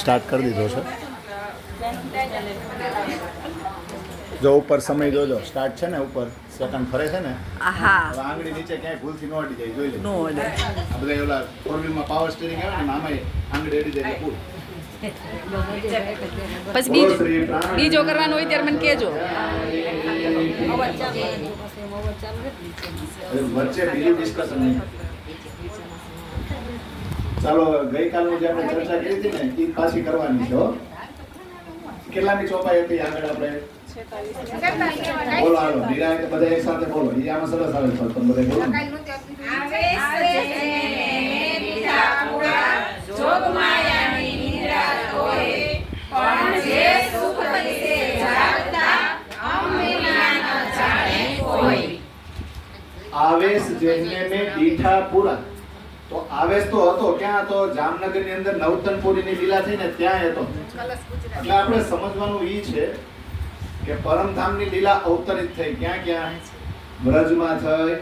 Start કરી દીધો છે. જો ઉપર સમય જોજો, સ્ટાર્ટ છે ને ઉપર સેકન્ડ ફરે છે ને, હા હવે આંગળી નીચે ક્યાંય ભૂલથી ન અડી જાય, જોઈ લે. નો ઓલે આ બધા ઓલા ફોર વ્હીલમાં પાવર સ્ટીરિંગ આવે ને આમાં આંગળી અડી જાય એટલે પછી બીજો કરવાનો હોય ત્યારે મને કહેજો. વચ્ચે બીજું ડિસ્કશન નહીં. ચાલો ગઈકાલનું જે આપણે ચર્ચા કરી હતી ને એ પાછી કરવાની છે. હો, કેટલાની ચોપાઈ હતી આગળ આપણે બોલો, હાલો નિરાંતે બધા એક સાથે બોલો. એ આમાં સરસ આવે છે, તમે બધા બોલો. આવેશ જેને મેં દીઠા પૂરા. તો આવેશ તો હતો ક્યાં હતો? જામનગર ની અંદર નવતનપુરીની લીલા થઈ ને ત્યાં હતો. એટલે આપણે સમજવાનું ઈ છે કે પરમધામની લીલા અવતરિત થઈ ક્યાં ક્યાં? બ્રજમાં થઈ,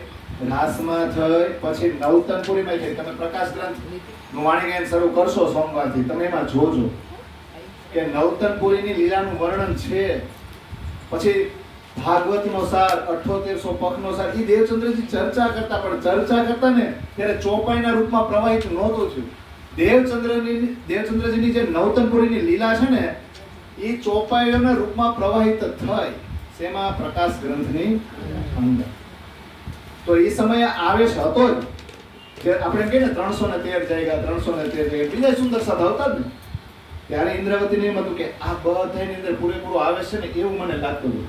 રાસમાં થઈ, પછી નવતનપુરીમાં થઈ. તમે પ્રકાશ ગ્રંથ નું વાણી ગાયન શરૂ કરશો સોમવારથી, તમે એમાં જોજો કે નવતનપુરીની લીલાનું વર્ણન છે. પછી ભાગવતનો સાર 7800 પખનો સાર, એ દેવચંદ્રજી ચર્ચા કરતા, પણ ચર્ચા કરતા ને ત્યારે ચોપાઈના રૂપમાં પ્રવાહિત નહોતું થયું. દેવચંદ્રજીની જે નવતનપુરીની લીલા છે ને એ ચોપાઈઓના રૂપમાં પ્રવાહિત થઈ. શેમાં? પ્રકાશ ગ્રંથની અંદર. તો એ સમયે આવેશ હતો જ. કે આપણે કહીએ ને 313 જાયગા, 313 જાયગા, બીજા સુંદર સાથ આવતા જ ને. ત્યારે ઇન્દ્રાવતીને એમ હતું કે આ બધાની અંદર પૂરેપૂરો આવેશ છે ને એવું મને લાગતું હતું.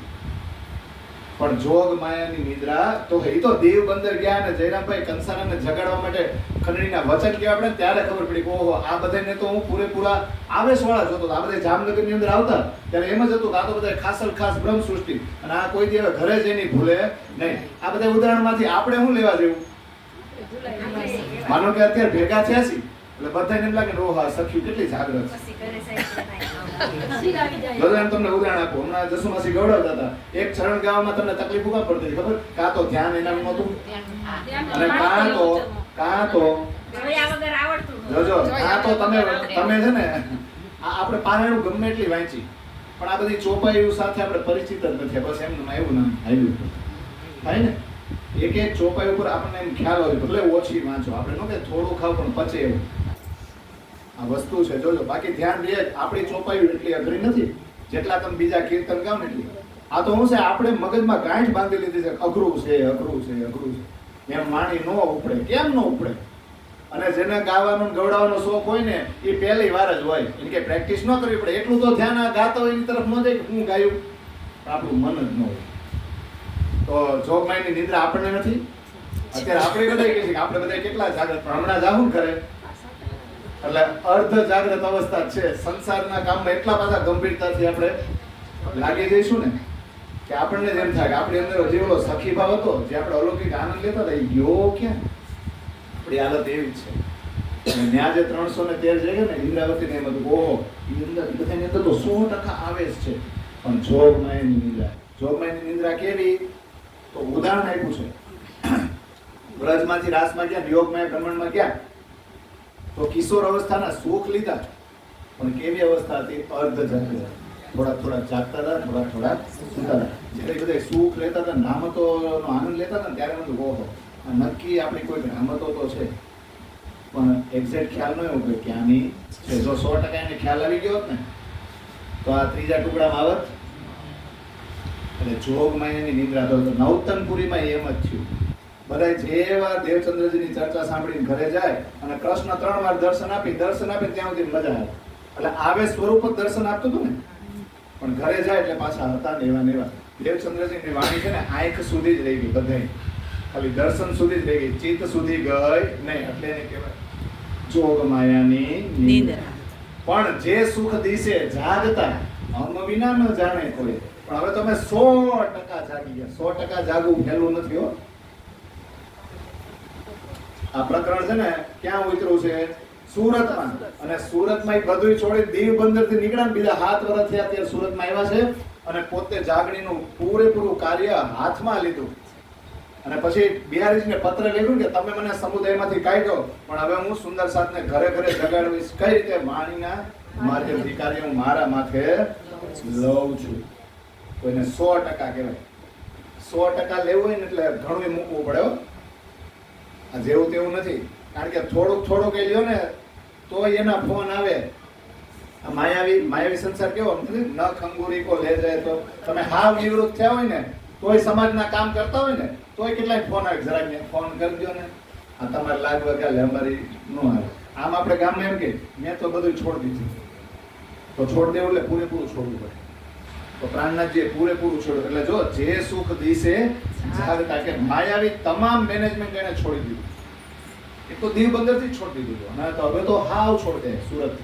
પણ જોગ માયાની નિદ્રા તો એ તો દેવ બંદર ગયા ને જયરામભાઈ કંસારાને જગાડવા માટે ખંડણીના વચન કે આપણે ત્યારે ખબર પડી કે ઓહો આ બધાને તો હું પૂરેપૂરા આવેશવાળા જોતો. આ બધા જામનગરની અંદર આવતા ત્યારે એમ જ હતું કે આ તો બધા ખાસલ ખાસ બ્રહ્મ સૃષ્ટિ, અને આ કોઈ દી ઘરે જઈને ભૂલે નહીં. આ બધા ઉદાહરણમાંથી આપણે શું લેવા જેવું? માનો કે અત્યારે ભેગા થયા છીએ એટલે બધાને એમ લાગે ઓહો સખ્યું કેટલી જાગૃત છે. તમને ઉદાહરણ આપો. હમણાં જસુમાસી ગવડાવતા હતા, એક ચરણ ગાવામાં તમને તકલીફ ઉભા પડતી ખબર? કાં તો ધ્યાન એનાનું નહોતું, અને કાં તો જોજો કાં તો તમે છે ને આપણે પારાયણ ગમે એટલી વાંચી પણ આ બધી ચોપાઈઓ સાથે આપણે પરિચિત જ નથી. બસ એમનું એવું નામ આવ્યું થાય ને. એક એક ચોપાઈ ઉપર આપણને એમ ખ્યાલ હોય, ભલે ઓછી વાંચો, આપણે ન કે થોડું ખાવ પણ પચે એવું આ વસ્તુ છે. જોજો બાકી ધ્યાન દે, આપણી ચોપાઈ એટલી અઘરી નથી જેટલા તમે બીજા કીર્તન ગાવ ને એટલી. આ તો શું છે, આપણે મગજમાં ગાંઠ બાંધી લીધી છે, અઘરું છે અઘરું છે અઘરું છે, એમ માણી ન ઉપડે. કેમ ન ઉપડે? અને જેને ગાવાનો ગવડાવવાનો શોખ હોય ને એ પહેલી વાર જ હોય, એટલે કે પ્રેક્ટિસ ન કરવી પડે. એટલું તો ધ્યાન આ ગાતા હોય એની તરફ ન જાય કે હું ગાયું, આપણું મન જ ન હોય. તો જોગમાયની નિદ્રા આપણને નથી. અત્યારે આપણે બધા કહીએ છીએ કે આપણે બધા કેટલા જાગ્રત, પણ હમણાં જાહું કરે એટલે અર્ધ જાગ્રત અવસ્થા છે. સંસારના કામમાં એટલા બધા ગંભીરતાથી આપણે લાગી જઈશું ને કે આપણને જેમ થાય કે આપણી અંદર જે ઓલો સખી ભાવ હતો, જે આપણે અલૌકિક આનંદ લેતા હતા, એ ગયો ક્યાં? આપણી હાલત એવી જ છે. અને ત્યાં જે 313 જગ્યા ને ઇન્દ્રાવતીને એમ હતું ઓહો બધાની અંદર તો 100% આવેશ છે. પણ જોગમાયાની નિદ્રા, જોગમાયાની નિદ્રા કેવી? તો ઉદાહરણ આપ્યું છે. વ્રજમાંથી રાસમાં ગયા, યોગમાયા ભ્રમણમાં ગયા તો કિશોર અવસ્થાના સુખ લીધા, પણ કેવી અવસ્થા હતી? અર્ધ જાગૃત. થોડા જાગતા હતા, થોડા સૂતા હતા. જ્યારે બધા સુખ લેતા હતા, નામતોનો આનંદ લેતા હતા ત્યારે બધું ઓહો નક્કી આપણી કોઈ નામતો તો છે, પણ એક્ઝેક્ટ ખ્યાલ ન આવ્યો કે ક્યાંની છે. જો 100% એને ખ્યાલ આવી ગયો હોત ને તો આ ત્રીજા ટુકડામાં આવત. એટલે જોગમાયાની નિદ્રા તો નવતનપુરીમાં એમ જ થયું. બધા જેવા દેવચંદ્રજીની ચર્ચા સાંભળીને ઘરે જાય અને કૃષ્ણ 3 વાર દર્શન આપી ત્યાં સુધી મજા આવે. એટલે આવે સ્વરૂપ જ દર્શન આપતું હતું ને, પણ ઘરે જાય એટલે પાછા હતા ને એવા. દેવચંદ્રજીની વાણી છે ને આંખ સુધી જ રહી ગઈ, બધાય ખાલી દર્શન સુધી જ રહી ગઈ, ચિત્ત સુધી ગઈ નહીં. એટલે એને કહેવાય જોગમાયાની નિદ્રા. પણ જે સુખ દિશે જાગતા અમ વિના ન જાણે કોઈ. પણ હવે તમે 100% જાગી ગયા. 100% જાગવું પહેલું નથી હો. આ પ્રકરણ છે ને ક્યાં ઉતર્યું છે? સુરતમાં. અને સુરતમાં બધું છોડી દીવ બંદરથી નીકળ્યા, બીજા 7 વર્ષ થયા ત્યારે સુરતમાં આવ્યા છે અને પોતે જાગણીનું પૂરેપૂરું કાર્ય હાથમાં લીધું. અને પછી બિહારીજીને પત્ર લખ્યું કે તમે મને સમુદાયમાંથી કાઢ્યો, પણ હવે હું સુંદર સાથને ઘરે ઘરે જગાડવીશ. કઈ રીતે? વાણીના માધ્યમથી. કાર્ય હું મારા માથે લઉં છું. કોઈને 100% કહેવાય. 100% લેવું હોય ને એટલે ઘણું મૂકવું પડે હો. આ જેવું તેવું નથી. કારણ કે થોડુંક કઈ લ્યો ને તો એના ફોન આવે. આ માયાવી સંસાર કેવો નથી? ન ખંગુરી કો લે જાય. તો તમે હાવ નિવૃત્ત થયા હોય ને તોય સમાજના કામ કરતા હોય ને તોય કેટલાય ફોન આવે. જરાક ફોન કરજો ને, આ તમારે લાગવા કે અમારી નો આવે. આમ આપણે ગામમાં એમ કે મેં તો બધું છોડી દીધું. તો છોડ દેવું એટલે પૂરેપૂરું છોડવું પડે. તો પ્રાણનાથજીએ પૂરેપૂરું છોડ્યું. એટલે જો જે સુખ દિશે જાગતા, કે માયાવી તમામ મેનેજમેન્ટ એને છોડી દીધું. એક તો દીવ બંદરથી જ છોડી દીધું, અને તો હવે તો હાવ છોડ દે. સુરત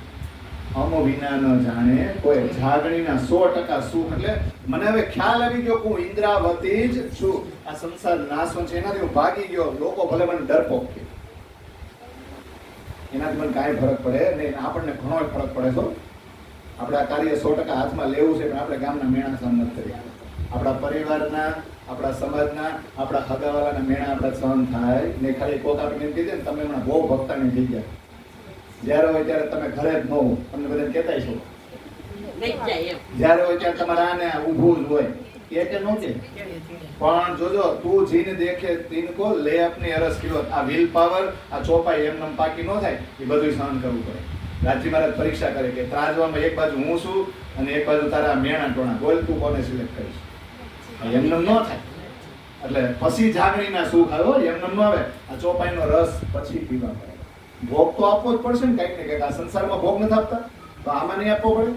અમો વિના ન જાણે કોઈ. જાગણીના 100% સુખ. એટલે મને હવે ખ્યાલ આવી ગયો કે હું ઇન્દ્રાવતી જ છું. આ સંસાર નાશવંત છે એનાથી હું ભાગી ગયો. લોકો ભલે મને ડરપોક કે, એનાથી મને કાંઈ ફરક પડે નહીં. આપણને ઘણો ફરક પડે છે. આપણે આ કાર્ય 100% હાથમાં લેવું છે, પણ આપણે ગામના મેણા સહન નથી કરી. આપણા પરિવારના, આપણા સમાજના, આપણા હગાવાલાના મેણા આપણે સહન થાય ને. ખાલી કોક આપણે એમ કહી દે ને તમે હમણાં બહુ ભક્તાની થઈ ગયા. જ્યારે હોય ત્યારે તમે ઘરે જ ન હો, તમને બધાને કહેતા છો. જ્યારે હોય ત્યારે તમારે આને ઊભું જ હોય કે ન કે. પણ જોજો, તું જીને દેખે તિનકો લે અપની અરસ કિલો. આ વિલ પાવર, આ ચોપાઈ એમને પાકી ન થાય. એ બધું સહન કરવું પડે. રાજી મહારાજ પરીક્ષા કરે કે ત્રાજવામાં એક બાજુ હું છું અને એક બાજુ તારા મેણા ટોણા. બોલ તું કોને સિલેક્ટ કરીશ? એમને ન થાય. એટલે પછી જાગણીના સુખ આવ્યો. એમને ન આવે. આ ચોપાઈનો રસ પછી પીવા પડે. ભોગ તો આપવો જ પડશે ને કંઈક ને કંઈક. આ સંસારમાં ભોગ નથી આપતા તો આમાં નહીં આપવો પડે.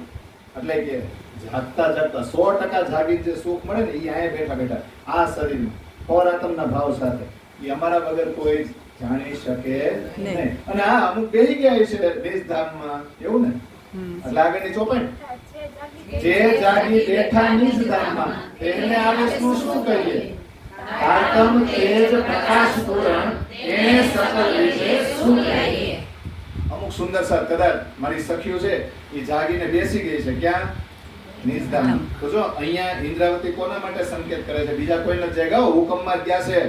એટલે કે જાગતા 100% જાગી જે સુખ મળે ને એ અહીંયા બેઠા આ શરીરમાં પરાત્મના ભાવ સાથે, એ અમારા વગર કોઈ જાણી શકે નહીં. અને આ અમુક બેહી ગયા છે નિજધામમાં, એવું ને. એટલે આગળની ચોપાઈ, જે જાગી બેઠા નિજધામમાં તેને આવેશનું શું કહીએ? આત્મ તેજ પ્રકાશ પૂરણ એને સકલ વિશે શું કહીએ? અમુક સુંદર સર કદાચ મારી સખીઓ છે એ જાગીને બેસી ગઈ છે. ક્યાં? નિજધામ. તો જો અહીંયા ઇન્દ્રાવતી કોના માટે સંકેત કરે છે? બીજા કોઈ નથી જાગ્યા, હુકમમાં ગયા છે.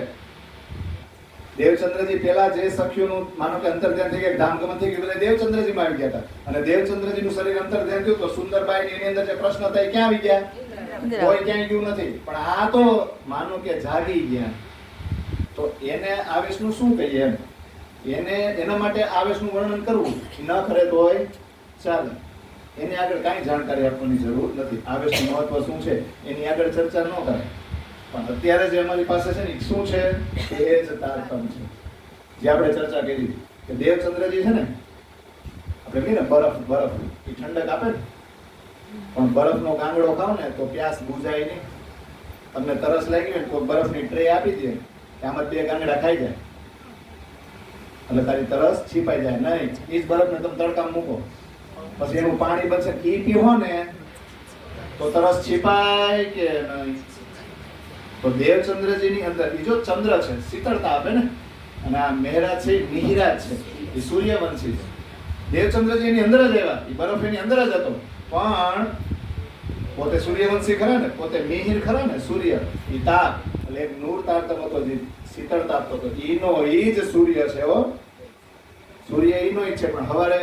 દેવચંદ્રજી પેલા જે સખીઓનું માનો કે અંતર્ધ્યાન થઈ ગયા, ધામગમન થઈ ગયું, બધા દેવચંદ્રજીમાં આવી ગયા હતા. અને દેવચંદ્રજીનું શરીર અંતર્ધ્યાન થયું તો સુંદરબાઈ એની અંદર જે પ્રશ્ન હતા એ ક્યાં આવી ગયા? કોઈ ક્યાંય ગયું નથી. પણ આ તો માનો કે જાગી ગયા. તો એને આવેશનું શું કહીએ એમ? એના માટે આવેશનું વર્ણન કરવું ન કરે તોય ચાલે. એની આગળ કાંઈ જાણકારી આપવાની જરૂર નથી. આવેશનું મહત્વ શું છે એની આગળ ચર્ચા ન કરે. પણ અત્યારે જે અમારી પાસે છે ને શું છે એ જ તારતમ છે. જે આપણે ચર્ચા કરી કે દેવચંદ્રજી છે ને, આપણે કહીએ ને બરફ એ ઠંડક આપે ને, પણ બરફનો ગાંગડો ખાવ ને તો પ્યાસ બુઝાય નહીં. તમને તરસ લાગી હોય તો બરફની ટ્રે આપી દે કે આમાં 2 ગાંગડા ખાઈ જાય એટલે તારી તરસ છીપાઈ જાય. નહીં, એ જ બરફને તમે તડકામાં મૂકો, પછી એનું પાણી બનશે એ પીવો ને તો તરસ છીપાય કે નહીં? તો દેવચંદ્રજીની અંદર બીજો ચંદ્ર છે, શીતળતા આપે ને. અને આ મેહરાજ છે, મિહિરાજ છે, એ સૂર્યવંશી છે. દેવચંદ્રજી એની અંદર જ આવ્યા, એ બરફ એની અંદર જ હતો. પણ પોતે સૂર્યવંશી ખરા ને, પોતે મિહિર ખરા ને, સૂર્ય એ તાપ, એટલે એક નૂર તારતમ હતો, જે શીતળતા આપતો હતો. ઈનો ઈ જ સૂર્ય છે હો. સૂર્ય ઈનો જ છે. પણ હવારે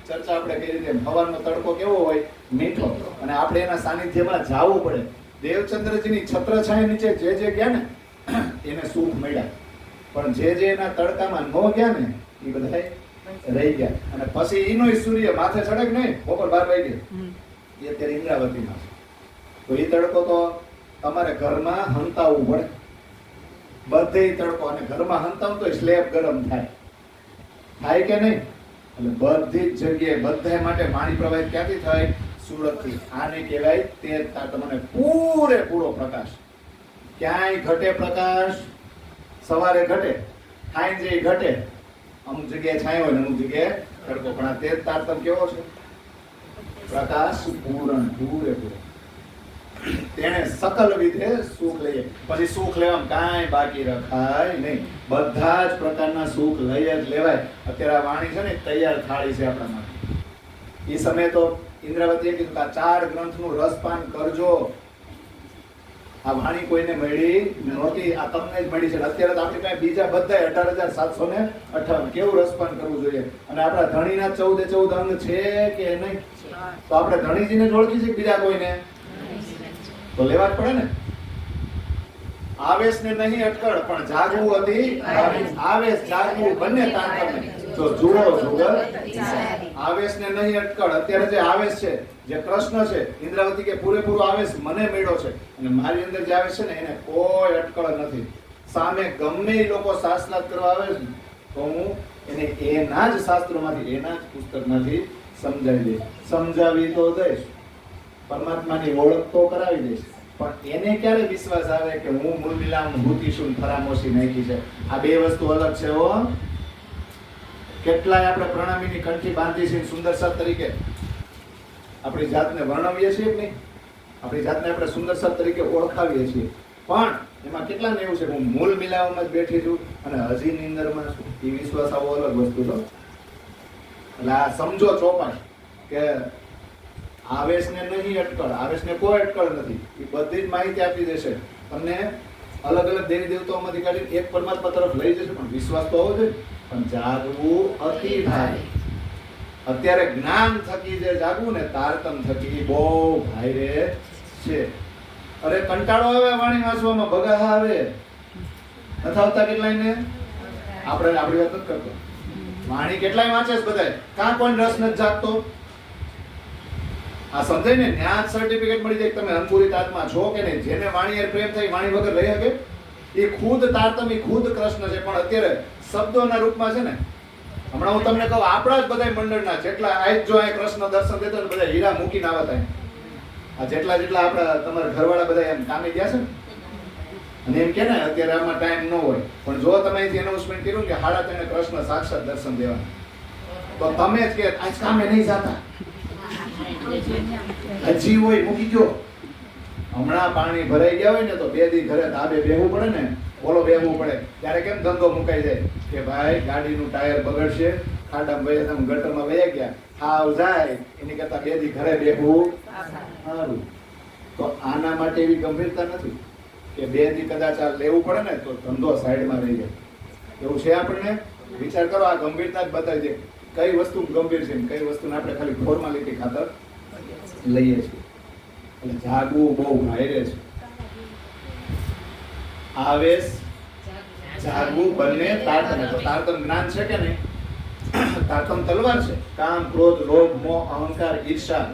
ચર્ચા આપણે કરી તેમ હવાનો તડકો કેવો હોય? મીઠો. અને આપણે એના સાનિધ્યમાં જાવું પડે. દેવચંદ્રજીની છત્રછાયા નીચે જે ગયા ને એને સુખ મળ્યા, પણ જે એના તડકામાં ન ગયા ને એ બધા રહી ગયા. અને પછી એનો સૂર્ય માથે ચડક નહીં, બપોર 12 વાગે એ અત્યારે ઇન્દ્રાવતીમાં છે. તો એ તડકો તો તમારે ઘરમાં હંતાવવું પડે. બધે તડકો. અને ઘરમાં હંતાવું તો સ્લેબ ગરમ થાય કે નહીં? એટલે બધી જ જગ્યાએ બધા માટે પાણી પ્રવાહિત ક્યાંથી થાય? સુરતથી. આને કહેવાય તે તમને પૂરેપૂરો પ્રકાશ. ક્યાંય ઘટે પ્રકાશ? સવારે ઘટે, સાંજે ઘટે. અમુક જગ્યાએ છાંયો હોય ને અમુક જગ્યાએ તડકો. પણ આ તે તારતમ કેવો છે? પ્રકાશ પૂરેપૂરો. તેને સકલ વિધે સુખ લઈએ. પછી સુખ લેવામાં કાંઈ બાકી રખાય નહીં. બધા જ પ્રકારના સુખ લઈ જ લેવાય. અત્યારે આ વાણી છે ને તૈયાર થાળી છે આપણા માટે. એ સમયે તો ઇન્દ્રાવતીએ કીધું કે આ 4 ગ્રંથનું રસપાન કરજો. આ વાણી કોઈને મળી નહોતી, આ તમને જ મળી છે. અત્યારે તો આપણી પાસે બીજા બધા 18,758 કેવું રસપાન કરવું જોઈએ. અને આપણા ધણીના 14 અંગ છે કે નહીં? તો આપણે ધણીજીને જ ઓળખી છે બીજા કોઈને તો લેવા જ પડે ને. આવેશને નહીં અટકળ પણ જાગવું હતી. આવેશ જાગવું બંને તારતમ્ય. તો જુઓ જુગલ આવેશને નહીં અટકળ. અત્યારે જે આવેશ છે, જે કૃષ્ણ છે, ઇન્દ્રાવતી કે પૂરેપૂરો આવેશ મને મળ્યો છે અને મારી અંદર જે આવેશ છે ને એને કોઈ અટકળ નથી. સામે ગમે એ લોકો શાસ્ત્રાર્થ કરવા આવે છે તો હું એને એના જ શાસ્ત્રોમાંથી, એના જ પુસ્તકમાંથી સમજાવી દઈશ. સમજાવી તો દઈશ, પરમાત્માની ઓળખ તો કરાવી દઈશ, પણ એને ક્યારે વિશ્વાસ આવે કે હું મૂળ મિલામ ભૂતિશુન ફરામોશી નાખી છે? આ બે વસ્તુ અલગ છે હો. કેટલાય આપણે પ્રણામીની કંઠી બાંધી છે સુંદર સત તરીકે આપણી જાતને વર્ણવીએ છીએ કે નહીં? આપણી જાતને આપણે સુંદર સત તરીકે ઓળખાવીએ છીએ, પણ એમાં કેટલાને એવું છે કે હું મૂળ મિલાવવામાં જ બેઠી છું અને હજી નિંદરમાં છું. એ વિશ્વાસ આવો અલગ વસ્તુ છે. એટલે આ સમજો ચોપાઈ કે આવેશને નહીં અટકળ, આવેશને કોઈ અટકળ નથી. એ બધી જ માહિતી આપી દેશે તમને. અલગ અલગ દેવી દેવતાઓમાંથી કાઢી એક પરમાત્મા તરફ લઈ જશે, પણ વિશ્વાસ તો હોવો જોઈએ. પણ જાગવું અતિ ભારે. અત્યારે જ્ઞાન થકી જે જાગવું ને તારતમ થકી બહુ ભારે છે. અરે કંટાળો આવે વાણી વાંચવામાં, બગા આવે નથી આવતા કેટલાયને? આપણે આપણી વાત નથી કરતો. વાણી કેટલાય વાંચે છે બધાય, કાં કોઈ રસ નથી જાગતો? આ સમજાય ને, ન્યાજ સર્ટિફિકેટ મળી જાય તમે અંકુરિત આત્મા છો કે નહીં. જેને વાણી પ્રેમ થઈ વાણી વગર રહી શકે એ ખુદ તારતમ, એ ખુદ કૃષ્ણ છે. પણ અત્યારે શબ્દોના રૂપમાં છે ને. હમણાં હું તમને કહું, આપણા જ બધા મંડળના જેટલા આજ જો આ કૃષ્ણ દર્શન દેતો ને બધા હીરા મૂકીને આવતા. આ જેટલા આપણા તમારા ઘરવાળા બધા એમ કામે ગયા છે ને, અને એમ કે ને અત્યારે આમાં ટાઈમ ન હોય, પણ જો તમે અહીંથી એનાઉન્સમેન્ટ કર્યું કે 3:30 કૃષ્ણ સાક્ષાત દર્શન દેવા, તો તમે જ કે આજ કામે નહીં જતા. હજી હોય મૂકી ગયો. હમણાં પાણી ભરાઈ ગયા હોય ને તો 2 દી ઘરે ધાબે બેહવું પડે ને, બોલો બેહવું પડે. ત્યારે કેમ ધંધો મુકાઈ જાય કે ભાઈ ગાડીનું ટાયર બગડશે, ખાડામાં વહી તમે ગટરમાં વહી ગયા, હાવ જાય એની કરતા 2 દી ઘરે બેહવું સારું. તો આના માટે એવી ગંભીરતા નથી કે 2 દી કદાચ આ લેવું પડે ને તો ધંધો સાઈડમાં રહી જાય. એવું છે આપણને? વિચાર કરો, આ ગંભીરતા જ બતાવી દે કઈ વસ્તુ ગંભીર છે, કઈ વસ્તુને આપણે ખાલી ફોર્માલિટી ખાતર લઈએ છીએ. એટલે જાગવું બહુ ભારે છે. આવેશ જાગવું બંને તારતમ્ય. તો તારતમ જ્ઞાન છે કે નહીં? તારતમ તલવાર છે. કામ, ક્રોધ, લોભ, મોહ, અહંકાર, ઈર્ષા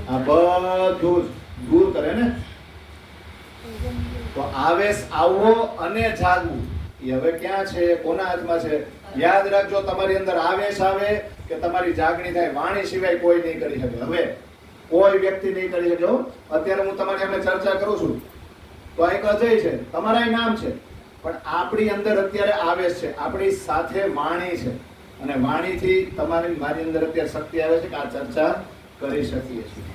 આ બધું દૂર કરે ને. તો આવેશ આવવો અને જાગવું એ હવે ક્યાં છે, કોના હાથમાં છે? યાદ રાખજો, તમારી અંદર આવેશ આવે કે તમારી જાગણી થાય, વાણી સિવાય કોઈ નહીં કરી શકે. હવે કોઈ વ્યક્તિ નહીં કરી શકે. અત્યારે હું તમારી સામે ચર્ચા કરું છું તો આ એક અજય છે, તમારા નામ છે, પણ આપણી અંદર અત્યારે આવેશ છે, આપણી સાથે વાણી છે, અને વાણીથી તમારી મારી અંદર અત્યારે શક્તિ આવે છે કે આ ચર્ચા કરી શકીએ છીએ.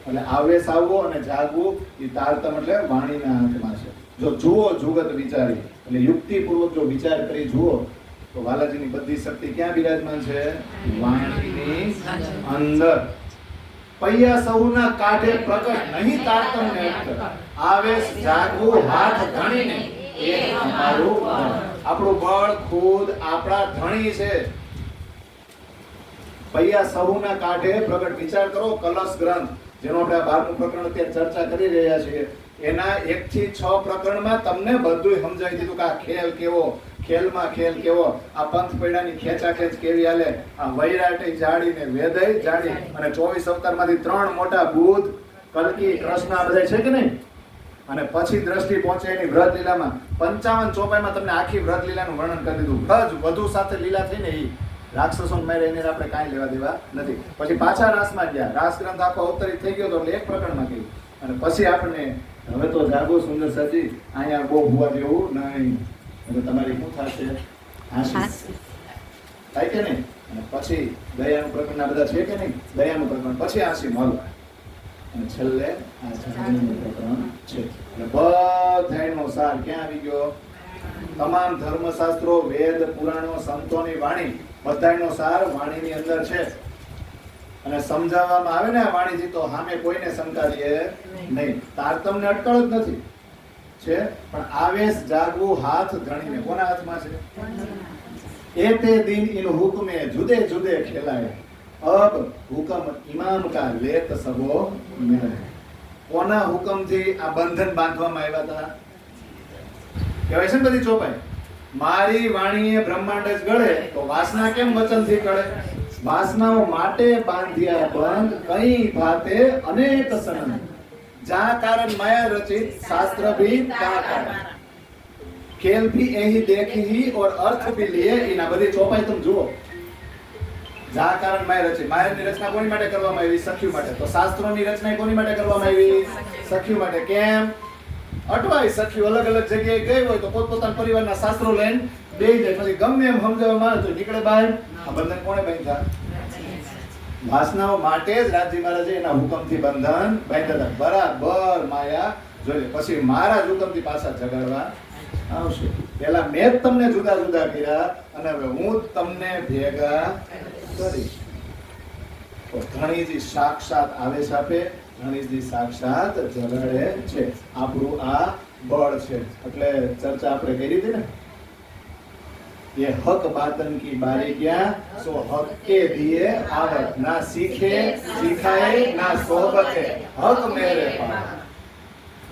એટલે આવેશ આવવો અને જાગવું એ તારતમ એટલે વાણીના હાથમાં છે. જો જુઓ જુગત વિચારી, એટલે યુક્તિપૂર્વક જો વિચાર કરી જુઓ તો વાલાજીની બધી શક્તિ ક્યાં બિરાજમાન છે? વાણીની અંદર. પૈયા સૌના કાઢે પ્રગટ નહીં તારતમ ને આવેશ જાગવું હાથ ધણીને એ અમારું બળ. આપણું બળ ખુદ આપણા ધણી છે. પૈયા સૌના કાઢે પ્રગટ. વિચાર કરો, કલશ ગ્રંથ જેનો આપણે 12મું પ્રકરણ અત્યારે ચર્ચા કરી રહ્યા છીએ, એના 1 થી 6 પ્રકરણમાં તમને બધું સમજાવી દીધું કે આ ખેલ કેવો, ખેલમાં ખેલ કેવો, આ પંથ પૈડાની ખેંચાખેંચ કેવી હાલે, આ વૈરાટી જાડીને વેદય જાડી, અને 24 અવતારમાંથી 3 મોટા બુદ્ધ, કલ્કી, કૃષ્ણ આ બધા છે કે નહીં? અને પછી દ્રષ્ટિ પહોંચે એની વ્રત લીલામાં 55 ચોપાઈમાં તમને આખી વ્રત લીલાનું વર્ણન કરી દીધું. જ વધુ સાથે લીલા થઈને એ રાક્ષસોને મારે એને આપણે કાંઈ લેવા દેવા નથી. પછી પાછા રાસમાં ગયા, રાસ ગ્રંથ આખો અવતરિત થઈ ગયો તો એટલે 1 પ્રકરણમાં ગયું. અને પછી આપણને હવે તો જાગો સુંદર સજી, અહીંયા બહુ હોવા જેવું નહીં, એટલે તમારી શું થશે? આશીષ થાય કે નહીં? અને પછી દયાનું પ્રકરણ આ બધા છે કે નહીં? દયાનું પ્રકરણ પછી આશી મળે, અને છેલ્લે આ જાગવાનું પ્રકરણ છે. એટલે બધાયનો સાર ક્યાં આવી ગયો? તમામ ધર્મશાસ્ત્રો, વેદ, પુરાણો, સંતોની વાણી બધાયનો સાર વાણીની અંદર છે. અને સમજાવવામાં આવે ને આ વાણીથી તો સામે કોઈને શંકા લે નહીં. તારતમને અટકળ જ નથી. છે, પણ આવેશ જાગવું હાથ ધણીને. કોના હાથમાં છે? એ તે દિન ઇન હુકમે જુદે જુદે ખેલાય, અબ હુકમ ઇમામ કા લેત સબો મિલે. કોના હુકમથી આ બંધન બાંધવામાં આવ્યા હતા? કહેવાય છે ને બધી ચોપાઈ, મારી વાણીએ બ્રહ્માંડ જ ગળે, તો વાસના કેમ વચનથી ગળે? વાસનાઓ માટે બાંધ્યા બંધ કઈ ભાતે અનેક સનન, જા કારણ માયા રચિત શાસ્ત્ર ભી કા કારણ, ખેલ ભી એહી દેખી और अर्थ भी लिए. એના બધી ચોપાઈ તમે જુઓ. જા કારણ માયા રચિત, માયાની રચના કોની માટે કરવામાં આવી? સખ્યુ માટે. તો શાસ્ત્રોની રચના કોની માટે કરવામાં આવી? સખ્યુ માટે. કેમ? અટવાય સખ્યુ અલગ અલગ જગ્યાએ ગઈ હોય તો પોતપોતાના પરિવારના શાસ્ત્રો લઈને બેહી જાય, પછી ગમે એમ સમજાવવા માંગે તો નીકળે બહાર. આ બંધન કોણે બાંધ્યા? વાસનાઓ માટે જ રાજી મહારાજે એના હુકમથી બંધન બાંધ્યા હતા. બરાબર માયા જોઈ લે, પછી મારા જ હુકમથી પાછા જગાડવા આવશે. પહેલા મેં જ તમને જુદા જુદા કર્યા અને હવે હું જ તમને ભેગા કરીશ. તો ધણીજી સાક્ષાત આવેશ આપે, ધણીજી સાક્ષાત જગાડે છે. આપણું આ બળ છે. એટલે ચર્ચા આપણે કરી હતી ને, ये हक बातन की बारीकियां सो हक के दिए आवत, ना सीखे सिखाए ना सोहबते हक मेरे पास.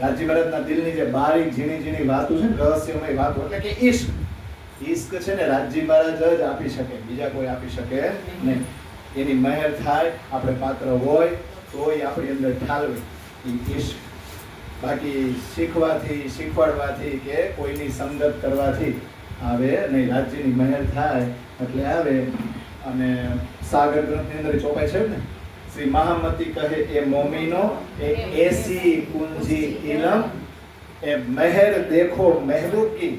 રાજી મહારાજના દિલની જે બારીક ઝીણી ઝીણી વાતો છે ને, રહસ્યમય વાતો, એટલે કે ઈશ્ક. ઈશ્ક છે ને રાજી મહારાજ જ આપી શકે, બીજા કોઈ આપી શકે નહીં. એની મહેર થાય, આપણે પાત્ર હોય તોય આપણી અંદર ઠાલવે ઈ ઈશ્ક. બાકી શીખવાથી, શીખવાડવાથી કે કોઈની સંગત કરવાથી આવે નહીં. રાજ્યની મહેર થાય એટલે આવે. અને સાગર ગ્રંથની અંદર ચોપાઈ છે ને, શ્રી મહામતી કહે એ મોમીનો એ એસી કુંજી ઇલમ, એ મહેર દેખો મહેબૂબ કી,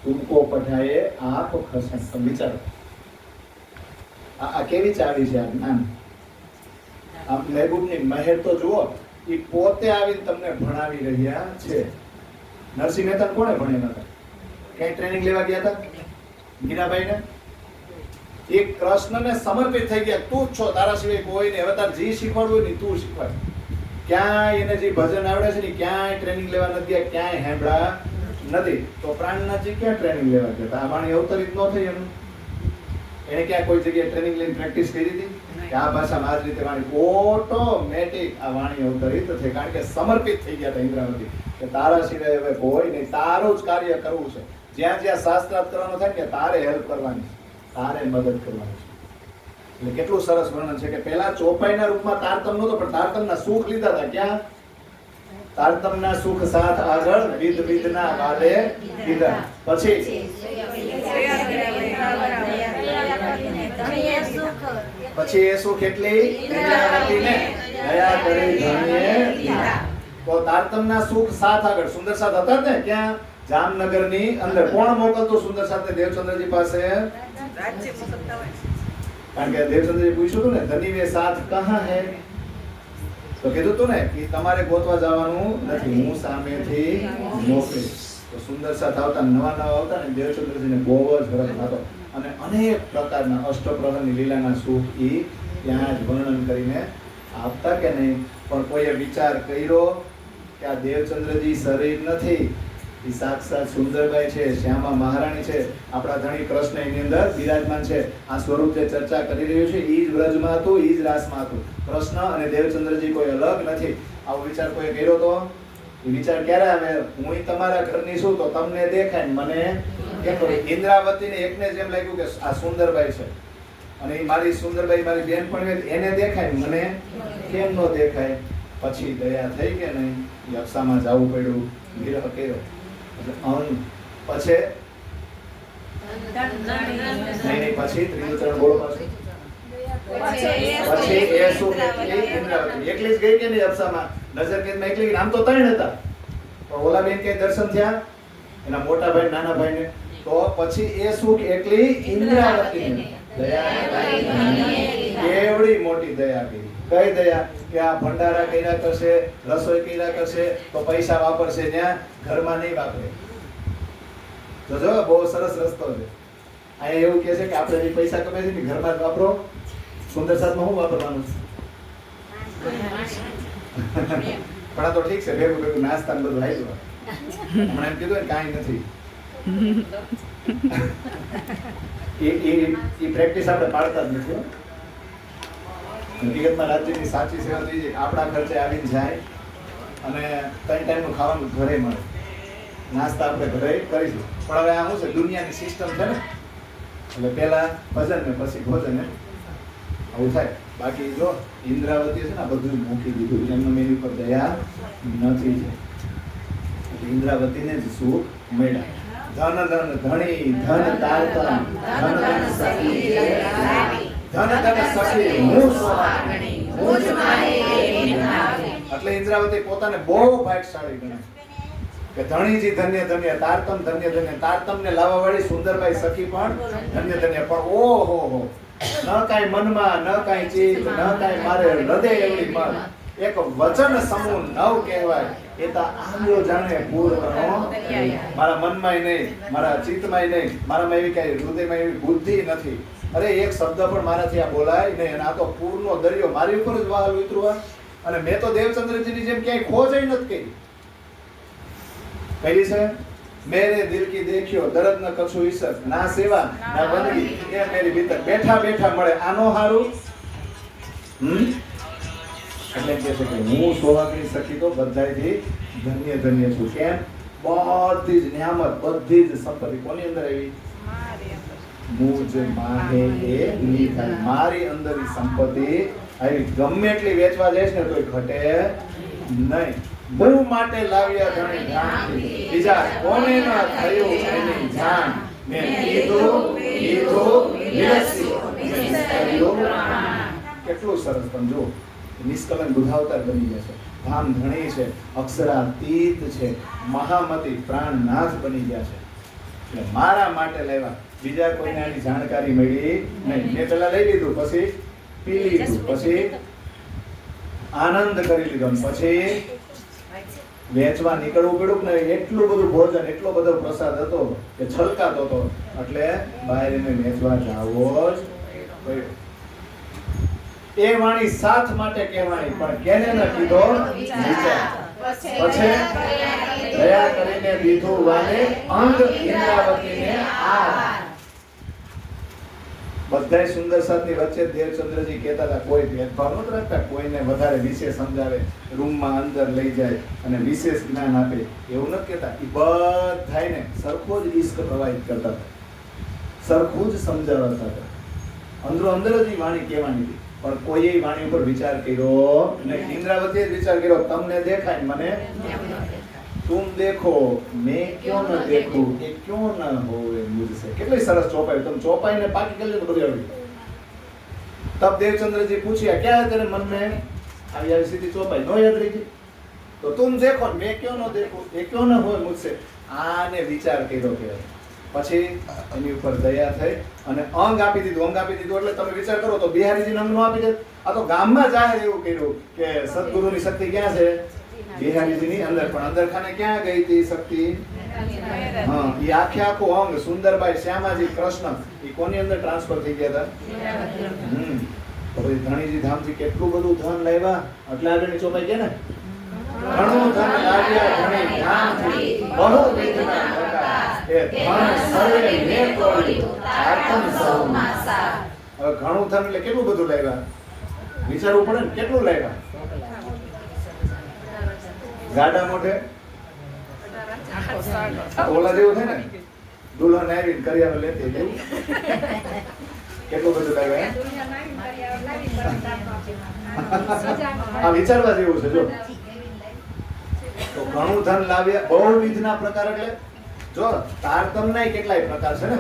તુમકો પઢાએ આપ ખસન. તમે વિચારો આ કેવી ચાવી છે આ જ્ઞાન. આ મહેબૂબની મહેર તો જુઓ, એ પોતે આવીને તમને ભણાવી રહ્યા છે. નરસિંહ મહેતા કોણે ભણ્યા હતા? કઈ ટ્રેનિંગ લેવા ગયા હતા મીરાબાઈ ને? એક કૃષ્ણને સમર્પિત થઈ ગયા, તું જ છો, તારા સિવાય કોઈ નહીં. હવે તાર જે શીખવાડવું હોય ને તું શીખવાડ. ક્યાંય એને જે ભજન આવડે છે ને ક્યાંય ટ્રેનિંગ લેવા નથી ગયા, ક્યાંય હેંભળા નથી. તો પ્રાણનાથજી ક્યાં ટ્રેનિંગ લેવા ગયા? આ વાણી અવતરિત ન થઈ એનું? એને ક્યાં કોઈ જગ્યાએ ટ્રેનિંગ લઈને પ્રેક્ટિસ કરી હતી કે આ ભાષામાં આ જ રીતે વાણી? ઓટોમેટિક આ વાણી અવતરિત થઈ, કારણ કે સમર્પિત થઈ ગયા હતા ઇન્દ્રાવતી કે તારા સિવાય હવે કોઈ નહીં, તારું જ કાર્ય કરવું છે. જ્યાં જ્યાં શાસ્ત્રાર્થ કરવાનો થાય કે તારે હેલ્પ કરવાની, તારે મદદ કરવાની છે. એટલે કેટલું સરસ વર્ણન છે કે પહેલા ચોપાઈના રૂપમાં તારતમ નહોતો, પણ તારતમના સુખ લીધા હતા. ક્યાં? તારતમના સુખ સાથ આગળ વિધ વિધના વાદે લીધા. પછી પછી એ સુખ એટલી ઇન્દ્રાવતીને દયા કરી ધણીએ લીધા. તો તારતમના સુખ સાથ આગળ સુંદર સાથ હતા ને, ક્યાં? જામનગરની અંદર. કોણ મોકલતો સુંદર સાથે દેવચંદ્રજી પાસે? કારણ કે દેવચંદ્રજી પૂછ્યું હતું ને, ધની સાથ કહા હે? તો કીધું તું ને કે તમારે ગોતવા જવાનું નથી, હું સામેથી મોકલીશ. તો સુંદર સાથ આવતા, નવા આવતા ને દેવચંદ્રજીને બહુ જ હરખ થતો. અને અનેક પ્રકારના અષ્ટપ્રહરની લીલાના સુખ ઈ ત્યાં જ વર્ણન કરીને આપતા કે નહીં. પણ કોઈએ વિચાર કર્યો કે આ દેવચંદ્રજી શરીર નથી, એ સાક્ષાત સુંદરબાઈ છે, શ્યામા મહારાણી છે, આપણા ધણી કૃષ્ણ એની અંદર બિરાજમાન છે. આ સ્વરૂપ જે ચર્ચા કરી રહ્યું છે એ જ વ્રજમાં હતું, એ જ રાસમાં હતું. કૃષ્ણ અને દેવચંદ્રજી કોઈ અલગ નથી. આવો વિચાર કોઈ કર્યો તો? એ વિચાર ક્યારે આવે? હું તમારા ઘરની છું તો તમને દેખાય, મને કેમ? ઇન્દ્રાવતીને એકને જેમ લાગ્યું કે આ સુંદરબાઈ છે અને એ મારી સુંદરબાઈ મારી બેન પણ એને દેખાય, મને કેમ ન દેખાય? પછી દયા થઈ કે નહીં, યક્ષામાં જવું પડ્યું, વિરહ કર્યો. પછી પછી ત્રીજું ચરણ બોલો પાછું. પછી એ સુખ ઇન્દ્રાવતી એકલી જ ગઈ કે નહીં અપ્સામાં? નજરકેદમાં એકલી. નામ તો ત્રણ હતા, પણ ઓલા બેન કે દર્શન થયા એના મોટા ભાઈ નાના ભાઈ ને. તો પછી એ સુખ એકલી ઇન્દ્રાવતી દયા કેવડી મોટી દયા કરી. કઈ દયા? કે આ ભંડારા કર્યા કરશે, રસોઈ કર્યા કરશે તો પૈસા વાપરશે, ત્યાં ઘરમાં નહીં વાપરે. તો જો બહુ સરસ રસ્તો છે. અહીંયા એવું કહે છે કે આપણે જે પૈસા કમાય છે ને ઘરમાં જ વાપરો. સુંદર સાથમાં શું વાપરવાનું? પણ આ તો ઠીક છે, ભેગું ભેગું નાસ્તા બધું આવ્યું. હમણાં એમ કીધું ને કાંઈ નથી. એ પ્રેક્ટિસ આપણે પાડતા જ નથી. હકીકતમાં રાજ્યની સાચી સેવા થઈ છે આપણા ખર્ચે આવીને જાય અને 3 ટાઈમનું ખાવાનું ઘરે મળે, નાસ્તા આપણે ઘરે કરીશું. પણ હવે આ શું છે, દુનિયાની સિસ્ટમ છે ને, એટલે પહેલા ભજન ને પછી ભોજન આવું થાય. બાકી જો ઇન્દ્રાવતી છે ને બધું મૂકી દીધું, એમનું એની ઉપર દયા નથી છે. એટલે ઇન્દ્રાવતીને જ સુખ મળ્યા. ધન ધન ધણી ધન તારતમ ધન ધન સખી ધન ધન સખી હું સોહાગણી મુજ માહે નિભાવે. એટલે ઇન્દ્રાવતી પોતાને બહુ ભાગ્યશાળી ગણે કે ધણીજી ધન્ય ધન્ય, તારતમ ધન્ય ધન્ય. તારતમને લાવવા વાળી સુંદરબાઈ સખી પણ ધન્ય ધન્ય. પણ ઓહો હો, ન કાંઈ મનમાં, ન કાંઈ ચિત્ત, ન કાંઈ મારે હૃદય એવડી મન, એક વચન સમૂહ નવ કહેવાય. એ તો આંગળો જાણે પૂર્વનો, મારા મનમાંય નહીં, મારા ચિત્તમાંય નહીં, મારામાં એવી કાંઈ હૃદયમાં એવી બુદ્ધિ નથી. અરે એક શબ્દ પણ મારાથી આ બોલાય નહીં. અને આ તો પૂરનો દરિયો મારી ઉપર જ વહાલ ઉતરવા. અને મેં તો દેવચંદ્રજીની જેમ ક્યાંય ખોજ નથી કરી. કહી છે મેરે દિલ કી દેખ્યો દર્દ ન કછુ ઈસર, ના સેવા ના બંદગી એ મેરી ભીતર. બેઠા બેઠા મળે આનો હારું. એટલે કહે છે કે હું સોહાગણી સખી તો બધાયથી ધન્ય ધન્ય છું. કેમ? બધી જ નિયામત, બધી જ સંપત્તિ કોની અંદર આવી? મુજ માહે એ નિધાન. મારી અંદર ની સંપત્તિ આવી. ગમે એટલી વેચવા જાય છે ને તોય ઘટે નહીં. બહુ માટે લાવ્યા ધણી જાણથી, બીજા કોને ન થયું એની જાણ. મેં કીધું વિરસ્યું. કેટલું સરસ. પણ જો નિષ્કલંક બુધાવતાર બની ગયા છે, ધામ ધણી છે, અક્ષરાતીત છે, મહામતી પ્રાણનાથ બની ગયા છે. એટલે મારા માટે લેવા, બીજા કોઈને આની જાણકારી મળી નહીં. મેં પેલા લઈ લીધું, પછી પી લીધું, પછી આનંદ કરી લીધો, પછી વેચવા નીકળવું પડ્યું ને. એટલું બધું ભોજન, એટલો બધો પ્રસાદ હતો કે છલકાતો હતો. એટલે બહાર એને વેચવા જાવો જ પડ્યો. એ વાણી સાથ માટે કહેવાણી, પણ કેને ન કીધો વિચાર. પછી દયા કરીને દીધું વાને અંગ ઇન્દ્રાવતીને આર. બધાય સુંદર સાતની વચ્ચે દેવચંદ્રજી કહેતા હતા કોઈ ભેદભાવ નહોતા રાખતા, કોઈને વધારે વિશેષ સમજાવે, રૂમમાં અંદર લઈ જાય અને વિશેષ જ્ઞાન આપે એવું નથી કહેતા. એ બધાયને સરખો જ ઈશ્ક પ્રવાહિત કરતા હતા, સરખું જ સમજાવતા હતા. અંદરો અંદર જ એ વાણી કહેવાની હતી. પણ કોઈએ વાણી ઉપર વિચાર કર્યો નહીં. ઇન્દ્રાવતીએ જ વિચાર કર્યો, તમને દેખાય મને तुम देखो मैं क्यों न देखूं, ये क्यों न होवे मुझसे. કેટલી સરસ ચોપાઈ. तुम ચોપાઈ ને પાકી કરી લે તો બધું આવડી. तब देवचंद्र जी पूछिया क्या है तेरे मन में? આવી સીધી ચોપાઈ નો યાદ રહી ગઈ. તો तुम देखो मैं क्यों न देखूं, ये क्यों न होवे मुझसे. આને વિચાર કર્યો કે પછી એની ઉપર દયા થઈ અને અંગ આપી દીધું. અંગ આપી દીધું એટલે તમે વિચાર કરો તો બિહારીજીને અંગ નો આપી દે. આ તો ગામમાં જાહેર એવું કર્યું કે સદગુરુની શક્તિ ક્યાં છે? બિહારીજીની અંદર. પણ અંદર ખાને ક્યાં ગઈ હતી શક્તિ? હા, એ આખે આખું અંગ સુંદરબાઈ, શ્યામાજી, કૃષ્ણ એ કોની અંદર ટ્રાન્સફર થઈ ગયા હતા? તો પછી ધણીજી ધામથી કેટલું બધું ધન લાવ્યા. એટલે આગળની ચોપાઈ કે ને ઘણું ધન લાવ્યા ધણી ધામથી બહુ વિધના પ્રકાશ એ ધન સર્વે મે તોડ્યું આતમ સૌ માસા. હવે ઘણું ધન એટલે કેટલું બધું લાવ્યા? વિચારવું પડે ને કેટલું લાવ્યા. ગાડા મોઢે ઓલા જેવું થાય ને, દુલ્હન આવી કરિયાનો લેતી જેવું. કેટલું બધું લાવ્યા. આ વિચારવા જેવું છે. જો તો ઘણું ધન લાવ્યા, બહુવિધના પ્રકાર. એટલે જો તારતમના કેટલાય પ્રકાર છે ને.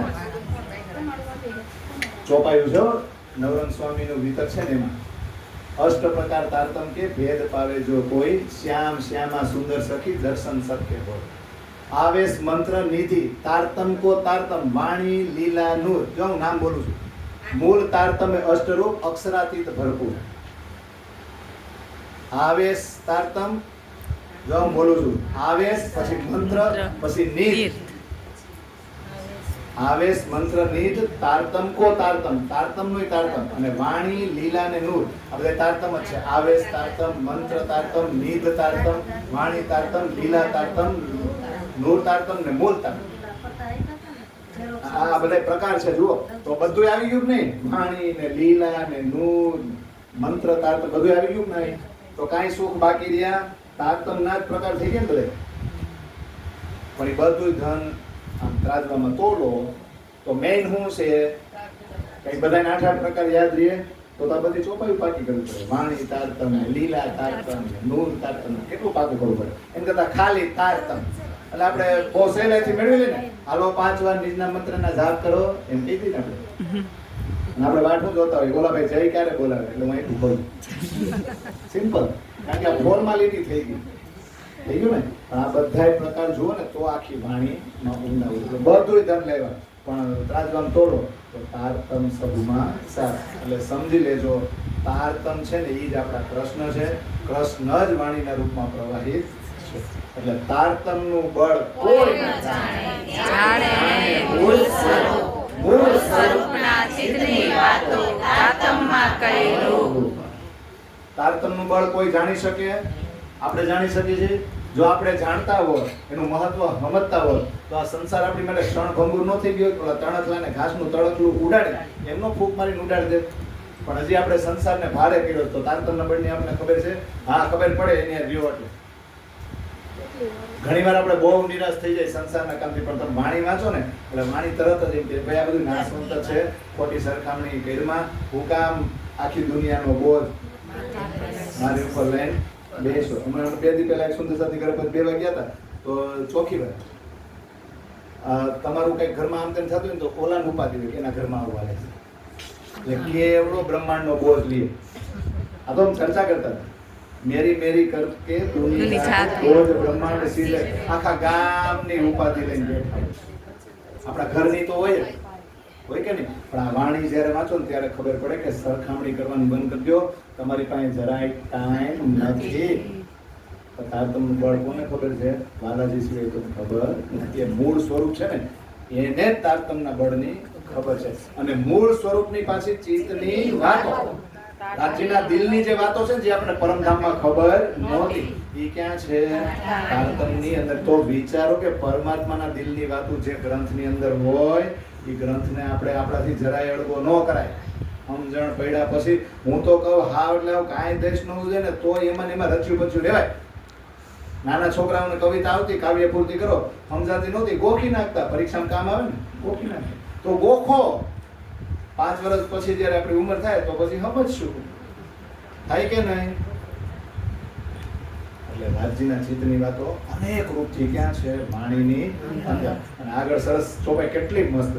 ચોપાયું છે નવરંગ સ્વામીનું વિતર છે ને, એમાં અષ્ટ પ્રકાર તારતમ કે ભેદ પાવે જો કોઈ, શ્યામ શ્યામા સુંદર સખી દર્શન સત્ય હોય. આવેશ મંત્ર નિધિ તારતમ કો તારતમ વાણી લીલા નૂર. જો હું નામ બોલું છું. મૂળ તારતમ અષ્ટરૂપ અક્ષરાતીત ભરપૂર. આવેશ તારતમ જો હું બોલું છું. આવેશ પછી મંત્ર પછી નિધ. આવેશ મંત્ર નિધ તારતમ કો તારતમ, તારતમ નું તારતમ, અને વાણી લીલા ને નૂર આ બધા તારતમ જ છે. આવેશ તારતમ, મંત્ર તારતમ, નિધ તારતમ, વાણી તારતમ, લીલા તારતમ, નૂર તારતમ ને મૂળ તારતમ. આ બધા પ્રકાર છે. જુઓ તો બધું આવી ગયું નહીં? વાણી ને લીલા ને નૂર, મંત્ર તારતમ બધું આવી ગયું નહીં? તો કાંઈ સુખ બાકી રહ્યા? તારતમ ના જ પ્રકાર થઈ ગયા ને બધે. પણ એ બધું ધન આમ ત્રાજવામાં તોલો તો મેઇન શું છે? કઈ બધાને 8 પ્રકાર યાદ રહે તો આ બધી ચોપાઈ પાકી કરવી પડે. વાણી તારતમ, લીલા તારતમ, નૂર તારતમ, કેટલું પાકું કરવું પડે? એમ કરતા ખાલી તારતમ એટલે આપણે બહુ સહેલાઈથી મેળવી લઈએ ને. હાલો 5 વાર નિજના મંત્રના જાપ કરો એમ કહી દઈએ આપણે. અને આપણે વાઠું જોતા હોય બોલાભાઈ જય ક્યારે બોલાવે એટલે હું એટલું બોલું. સિમ્પલ, કારણ કે આ ફોર્માલિટી થઈ ગઈ થઈ ગયું ને. પણ આ બધા પ્રકાર જુઓ ને તો આખી વાણીમાં ઊંડા ઉતરે. બધું ધન લેવા પણ ત્રાજવામ તોડો તો તારતમ સબમાં સાર. એટલે સમજી લેજો તારતમ છે ને એ જ આપણા કૃષ્ણ છે. કૃષ્ણ જ વાણીના રૂપમાં પ્રવાહિત છે. એટલે તારતમ નું બળ કોઈ ન જાણે. મૂળ સ્વરૂપના ચિત્તની વાતો તારતમમાં કહેલું. તારતમ નું બળ કોઈ જાણી શકે? આપણે જાણી શકીએ છીએ. જો આપણે જાણતા હોય એનું મહત્વ સમજતા હોય તો આ સંસાર આપણી માટે ક્ષણભંગુર ન થઈ ગયો. તો તણખલાને ઘાસનું તણખલું ઉડાડી એમનો ફૂંક મારીને ઉડાડી દે. પણ હજી આપણે સંસારને ભારે કર્યો તો તારતમના બળની આપણને ખબર છે? હા, ખબર પડે એને રહ્યો એટલે. ઘણીવાર આપણે બહુ નિરાશ થઈ જાય સંસારના કામથી. પણ તમે વાણી વાંચો ને એટલે વાણી તરત જ એમ કે ભાઈ આ બધું નાશવંત છે, ખોટી સરખામણી ઘરમાં હું કામ આખી દુનિયાનો બોજ મારી ઉપર લઈને બેસો. હમણાં 2 દી પહેલા એક સુંદર સાથી ઘરે 2 વાગ્યા હતા તો ચોખી વાત તમારું કઈક ઘરમાં આમ તેમ થતું હોય ને તો ઓલાને ઉપાધિ હોય કે એના ઘરમાં આવું હાલે છે. એટલે કેવડો બ્રહ્માંડનો બોજ લે. આ તો ચર્ચા કરતા હતા. મેરી મેરી કરકે દુનિયા બોજ બ્રહ્માંડ સીલે. આખા ગામની ઉપાધિ લઈને બેઠા. આપણા ઘરની તો હોય કે નહીં? પણ આ વાણી જ્યારે વાંચો ને ત્યારે ખબર પડે કે સરખામણી કરવાની બંધ કરી દો. તમારી પાસે જરાય ટાઈમ નથી. તારતમનું બળ કોને ખબર છે? બાલાજી સિવાય તો ખબર નથી. એ મૂળ સ્વરૂપ છે ને એને જ તારતમના બળની ખબર છે. અને મૂળ સ્વરૂપની પાછી ચિત્તની વાતો, રાજ્યના દિલની જે વાતો છે જે આપણે પરમધામમાં ખબર નહોતી એ ક્યાં છે? તારતમની અંદર. તો વિચારો કે પરમાત્માના દિલની વાતો જે ગ્રંથની અંદર હોય એ ગ્રંથને આપણે આપણાથી જરાય અડગો ન કરાય. સમજણ પડ્યા પછી હું તો કહું હા એટલે કાંઈ દેશ ન ઉજે ને તો એમાં રચ્યું બચ્યું લેવાય. નાના છોકરાઓને કવિતા આવતી, કાવ્ય પૂર્તિ કરો, સમજાતી નહોતી, ગોખી નાખતા. પરીક્ષામાં કામ આવે ને ગોખી નાખતા. તો ગોખો 5 વર્ષ પછી જયારે આપણી ઉંમર થાય તો પછી સમજશું. થાય કે નહીં? એટલે રાજ્યના ચિત્તની વાતો અનેક રૂપથી ક્યાં છે? વાણીની અંદર. અને આગળ સરસ ચોપાઈ કેટલી મસ્ત.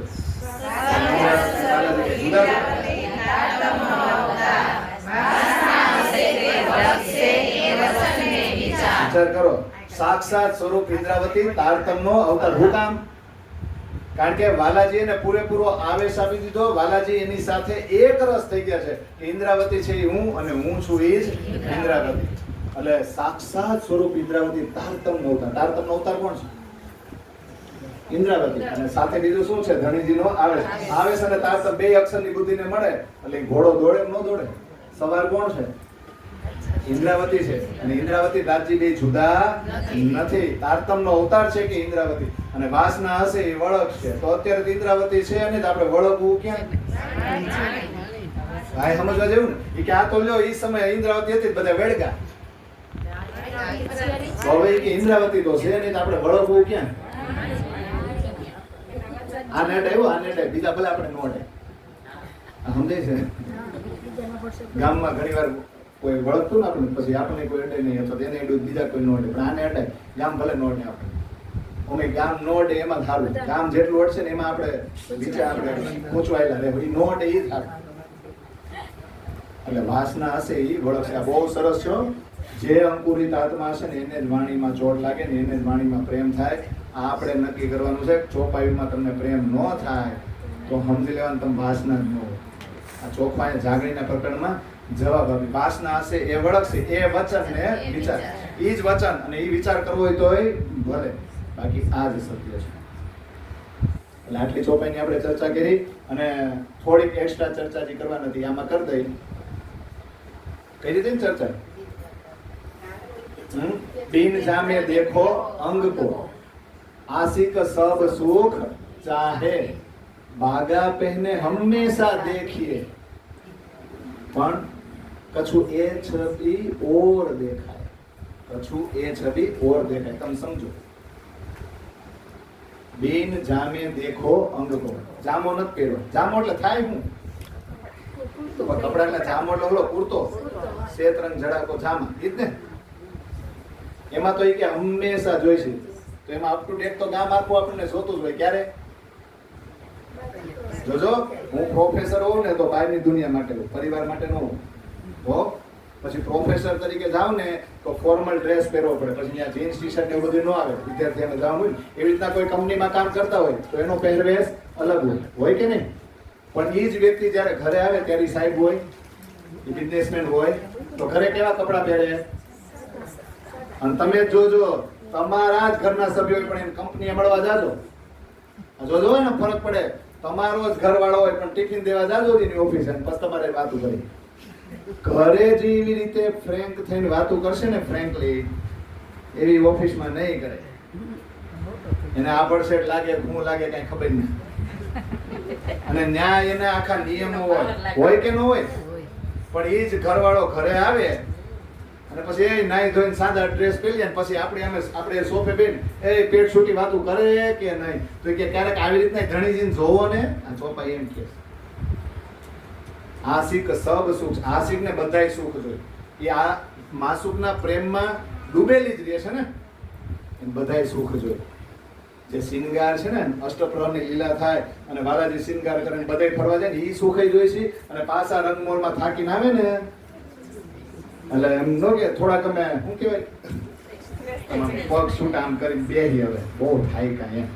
વિચાર કરો, સાક્ષાત સ્વરૂપ ઇન્દ્રાવતી તારતમનો અવતાર. હું કામ? કારણ કે વાલાજી એને પૂરેપૂરો આવેશ આપી દીધો. વાલાજી એની સાથે એક રસ થઈ ગયા છે કે ઇન્દ્રાવતી છે એ હું અને હું છું એ જ ઇન્દ્રાવતી. એટલે સાક્ષાત સ્વરૂપ ઇન્દ્રાવતી તારતમનો અવતાર. તારતમનો અવતાર કોણ છે? ઇન્દ્રાવતી. અને સાથે બીજું શું છે? ધણીજીનો આવેશ. આવેશ અને તારતમ 2 અક્ષરની બુદ્ધિને મળે એટલે ઘોડો દોડે ન દોડે? સવાર કોણ છે? ઇન્દ્રાવતી છે. અને ઇન્દ્રાવતી દાદજી 2 જુદા નથી. તારતમનો અવતાર છે કે ઇન્દ્રાવતી. અને વાસના હશે એ વળક છે. તો અત્યારે ઇન્દ્રાવતી છે અને આપણે વળગવું ક્યાં? ભાઈ સમજવા જેવું ને એ કે આ તો લ્યો એ સમય ઇન્દ્રાવતી હતી બધા વેડગા. હવે કે ઇન્દ્રાવતી તો છે નહીં તો આપણે વળગવું ક્યાં? આ નેટ આવ્યો, આ નેટ બીજા ભલે આપણે નોટે સમજે છે. ગામમાં ઘણી વાર કોઈ વળગતું ને આપણે પછી આપણે કોઈ અડે નહીં અથવા તેને અડ્યું બીજા કોઈ નોટે. પણ આને અડાય ગામ ભલે નોટે આપણે અમે ગામ નોટે એમાં સારું. ગામ જેટલું અડશે ને એમાં આપણે નીચે આપણે પૂછવાયેલા રહે. એ નોટે એ સારું. એટલે વાસના હશે એ વળગશે. આ બહુ સરસ છે. જે અંકુરિત આત્મા હશે ને એને જ વાણીમાં ચોટ લાગે ને એને જ વાણીમાં પ્રેમ થાય. આ આપણે નક્કી કરવાનું છે. ચોપાઈમાં તમને પ્રેમ ન થાય તો સમજી લેવાનું તમે વાસના જ ન હોય. આ ચોપાઈ જાગણીના પ્રકરણમાં જવાબ આપી. વાસના હશે એ વળગશે એ વચન ને વિચાર. એ જ વચન અને એ વિચાર કરવો હોય તોય ભલે, બાકી આ જ સત્ય છે. એટલે આટલી ચોપાઈની આપણે ચર્ચા કરી અને થોડીક એક્સ્ટ્રા ચર્ચા જે કરવા નથી આમાં કરી દઈ. કઈ રીતે ચર્ચા? बिन जामे देखो अंग को आशिक सब सुख चाहे बागा पहने हमेशा देखिए પણ કछु એ છબી ઓર દેખાય, કछु એ છબી ઓર દેખાય. તમે સમજો, બિન જામે દેખો અંગ કો. જામો નથી પહેરો. જામો એટલે થાય હું કપડા એટલે જામો એટલે ઓલો પૂરતો શેત રંગ જડાકો જામા ઈ જ ને. એમાં તો એ કે હંમેશા જોઈશે, તો એમાં અપ ટુ ડેટ તો ગામ આખું આપણને જોતું જ હોય. ક્યારે જોજો, હું પ્રોફેસર હોઉં ને તો બહારની દુનિયા માટે હોઉં, પરિવાર માટે ન હોઉં. હો પછી પ્રોફેસર તરીકે જાવ ને તો ફોર્મલ ડ્રેસ પહેરવો પડે, પછી ત્યાં જીન્સ ટી શર્ટ ને એવું બધું ન આવે. વિદ્યાર્થીઓને જવાનું હોય ને એવી રીતના કોઈ કંપનીમાં કામ કરતા હોય તો એનો પહેરવેશ અલગ હોય કે નહીં? પણ એ જ વ્યક્તિ જ્યારે ઘરે આવે ત્યારે સાહેબ હોય, એ બિઝનેસમેન હોય તો ઘરે કેવા કપડાં પહેરે? અને તમે જોજો, તમારા જ ઘરના સભ્યો પણ એમ કંપનીએ મળવા જાજો, જોજો ને ફરક પડે. તમારો જ ઘરવાળો હોય પણ ટિફિન દેવા જાજો એની ઓફિસે, પછી તમારે વાતો કરી. ઘરે જે એવી રીતે ફ્રેન્ક થઈને વાતો કરશે ને, ફ્રેન્કલી, એવી ઓફિસમાં નહીં કરે. એને આભડસેટ લાગે, શું લાગે કઈ ખબર નહીં. અને ન્યાય એના આખા નિયમો હોય કે ન હોય, પણ એ જ ઘરવાળો ઘરે આવે અને પછી એ નાઈ ધોઈને સાદા ડ્રેસ પહેરી જાય, પછી આપણે સોફે બેન એ પેટ છૂટી વાતું કરે કે નહીં? તો કે ક્યારેક આવી રીતના ધણીજીને જોવો ને, આ ચોપા એમ કે આશિક સબ સુખ, આશિક ને બધાય સુખ જોઈએ. એ આ માસુકના પ્રેમમાં ડૂબેલી જ રહે છે ને, એ બધાય સુખ જોઈએ. જે શિંગાર છે ને, અષ્ટપ્રહરની લીલા થાય અને વાલાજી શિંગાર કરે ને બધાય ફરવા જાય ને, એ સુખ જોઈ છે. અને પાછા રંગમોલમાં થાકીને આવે ને એટલે એમ નો કે થોડાક અમે શું કહેવાય પગ છૂટા આમ કરીને બેહી, હવે બહુ થાય કાંઈ એમ.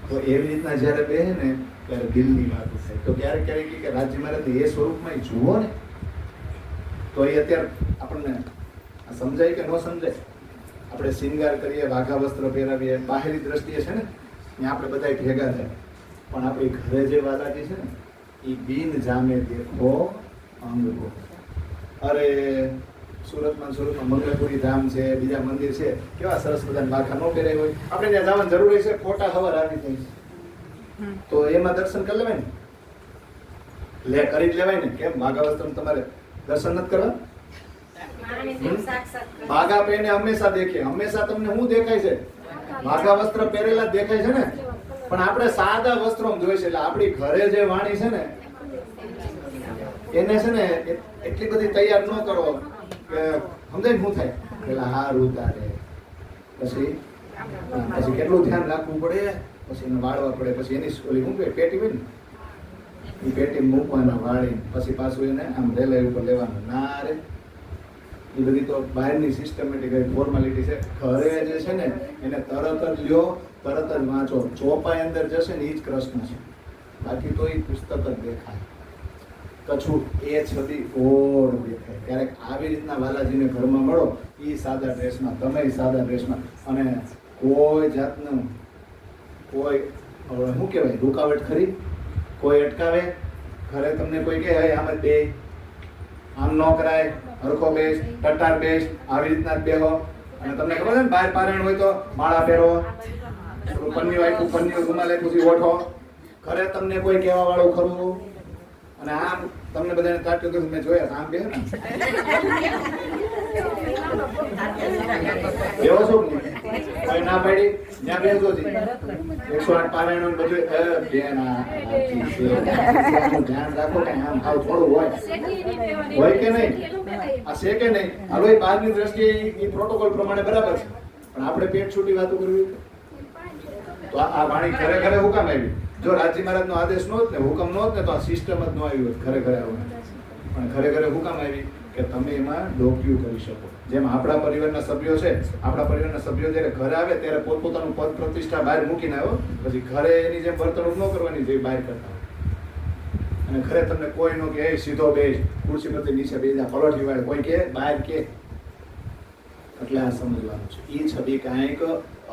તો એવી રીતના જ્યારે બેહે ને ત્યારે દિલની વાત થાય. તો ક્યારેક ક્યારેક કે રાજ્ય મહારાજ એ સ્વરૂપમાં જુઓ ને, તો એ અત્યારે આપણને સમજાય કે ન સમજાય? આપણે શિંગાર કરીએ, વાઘા વસ્ત્ર પહેરાવીએ, બાહેરી દ્રષ્ટિએ છે ને ત્યાં આપણે બધા ભેગા થાય. પણ આપણી ઘરે જે વાલાજી છે ને, એ બિન જામે દેખો અંગ કો. અરે સુરતમાં મંગળપુરી ધામ છે, બીજા મંદિર છે, કેવા સરસ બધા વાઘા ન પહેરાય હોય. આપણે ત્યાં જવાની જરૂર છે, ખોટા ખબર આવી થાય તો એમાં દર્શન કરી લેવાય ને, લે કરી જ લેવાય ને. કેમ વાઘા વસ્ત્ર તમારે દર્શન નથી કરવા? વાઘા પહેરીને હંમેશા દેખે. હંમેશા તમને શું દેખાય છે? વાઘા વસ્ત્ર પહેરેલા જ દેખાય છે ને. પણ આપણે સાદા વસ્ત્રો જોઈએ છે. એટલે આપણી ઘરે જે વાણી છે ને, એને છે ને એટલી બધી તૈયાર ન કરો કે સમજાય શું થાય. પેલા હાર ઉતારે, પછી કેટલું ધ્યાન રાખવું પડે, પછી એને વાળવા પડે, પછી એની ઓલી શું કહેવાય પેટી હોય ને, એ પેટી મૂકવાના વાળી, પછી પાછું એને આમ રેલાઈ ઉપર લેવાનું. ના રે, એ બધી તો બહારની સિસ્ટમેટિક ફોર્માલિટી છે. ઘરે જે છે ને એને તરત જ લ્યો, તરત જ વાંચો. ચોપાઈ અંદર જશે ને એ જ કૃષ્ણ છે, બાકી તો એ પુસ્તક જ દેખાય. કછું એ છબી ઓર દેખાય. ક્યારેક આવી રીતના વાલાજીને ઘરમાં મળો, એ સાદા ડ્રેસમાં, તમે સાદા ડ્રેસમાં, અને કોઈ જાતનું કોઈ શું કહેવાય રૂકાવટ ખરી? કોઈ અટકાવે? ઘરે તમને કોઈ કહે આમ જ બે, આમ ન કરાય, હરખો બેસ, ટટ્ટાર બેસ, આવી રીતના જ બેહો. અને તમને ખબર છે ને બહાર પારણ હોય તો માળા પહેરો, પન્ની વાયકું પન્ની ગુમાલે પછી ઓઠો. ઘરે તમને કોઈ કહેવા વાળું ખરું? અને આમ તમને બધાને તાટ્યું તો મેં જોયા આમ બેહો ને એવો છો ને કોઈ ના પાડી ત્યાં બેસતો છે 108 પારાયણો બધું ધ્યાન રાખો કે આમ આવ થોડું હોય કે નહીં? આ છે કે નહીં? હાલો એ બહારની દ્રષ્ટિએ એ પ્રોટોકોલ પ્રમાણે બરાબર છે, પણ આપણે પેટ છૂટી વાતો કરવી તો આ વાણી ઘરે ઘરે હું કામ આવી? જો રાજી મહારાજ નો આદેશ નો ને હુકમ નો ને તો આ સિસ્ટમ જ ન આવી હોત ઘરે ઘરે આવવાનું. પણ ઘરે ઘરે હુકમ આવી કે તમે એમાં ડોક્યુ કરી શકો. જેમ આપણા પરિવારના સભ્યો છે, આપણા પરિવારના સભ્યો જ્યારે ઘરે આવે ત્યારે પોતપોતાનું પદ પ્રતિષ્ઠા બહાર મૂકીને આવ્યો, પછી ઘરે એની જેમ વર્તણૂક ન કરવાની જે બહાર કરતા. અને ઘરે તમને કોઈ નો કે સીધો બેસ, ખુરશી પરથી નીચે બેસી જા, પલોઠી વાળે કોઈ કે બહાર કે. એટલે આ સમજવાનું છે, એ છબી કાંઈક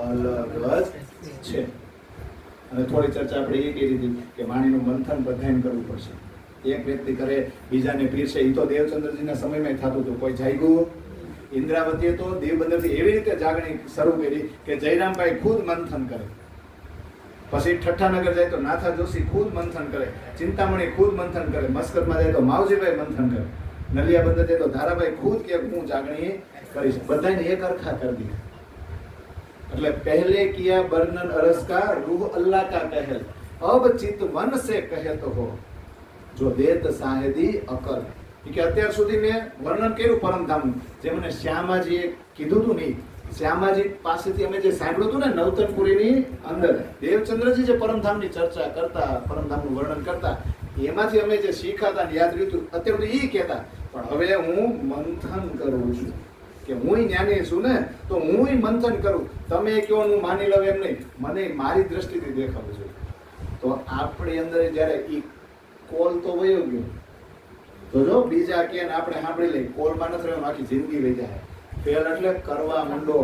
અલગ જ છે. અને થોડી ચર્ચા આપણે એ કરી હતી કે વાણીનું મંથન બધાને કરવું પડશે. એક વ્યક્તિ કરે બીજાને પીરશે. એ તો દેવચંદ્રજીના સમયમાં થતું હતું. કોઈ જાગ્યું. ઇન્દ્રાવતીએ તો દેવબંદરથી એવી રીતે જાગણી શરૂ કરી કે જયરામભાઈ ખુદ મંથન કરે. પછી ઠઠ્ઠાનગર જાય તો નાથા જોશી ખુદ મંથન કરે, ચિંતામણી ખુદ મંથન કરે, મસ્કતમાં જાય તો માવજીભાઈ મંથન કરે, નલિયા બંદર જાય તો ધારાભાઈ ખુદ કે હું જાગણી કરીશ. બધાને એક અરખા કરી દીધા. એટલે પહેલે કિયા બર્નન અરસ કા રૂહ અલ્લાહ કા કહેલ, અબ ચિત મન સે કહેત હો જો દેત સાહેદી અકલ. કે અત્યાર સુધી મેં વર્ણન કર્યું પરમધામનું, જે મને શ્યામાજીએ કીધું હતું નહીં, શ્યામાજી પાસેથી અમે જે સાંભળ્યું હતું ને નવતનપુરીની અંદર દેવચંદ્રજી જે પરમધામની ચર્ચા કરતા, પરમધામનું વર્ણન કરતા, એમાંથી અમે જે શીખાતા યાદ રહ્યું હતું. અત્યારે તો એ કહેતા, પણ હવે હું મંથન કરું છું કે હું જ્ઞાની છું ને, તો હું મંથન કરું. તમે કહો હું માની લઉં એમ નહીં, મને મારી દ્રષ્ટિથી દેખાવું જોઈએ. તો આપણી અંદર જ્યારે એ કોલ તો વયો ગયો, તો જો બીજા કે આપણે સાંભળી લઈએ, કોલમાં નથી રહેવાનું, આખી જિંદગી વહી જાય. ફેલ એટલે કરવા માંડો.